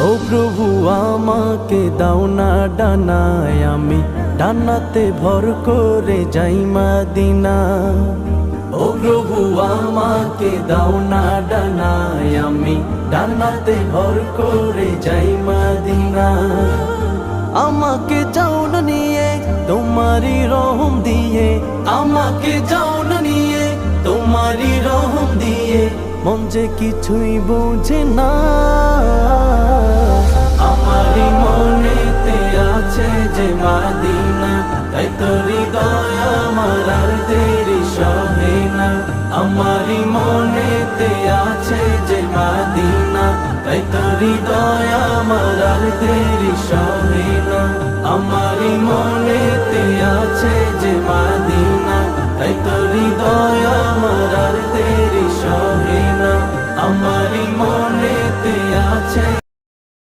ও প্রভু আমাকে দাও না ডানায়, আমি ডানাতে ভর করে যাই মদিনা। ও প্রভু আমাকে দাও না ডানায়, আমি ডানাতে ভর করে যাই মদিনা। আমাকে যাও না নিয়ে তোমারি রহম দিয়ে, আমাকে যাও না নিয়ে তোমারি রহম দিয়ে, মন যে কিছুই বোঝে না। আমারি মনেতে আছে যে মদিনা, তাই তো হৃদয় আমার আর দেরি সহে না। আমারি মনেতে আছে যে মদিনা, তাই তো হৃদয় আমার আর দেরি সহে না। আমারি মনেতে আছে যে মদিনা, তাই তো হৃদয় আমার আর দেরি সহে না। আমারি মনেতে আছে।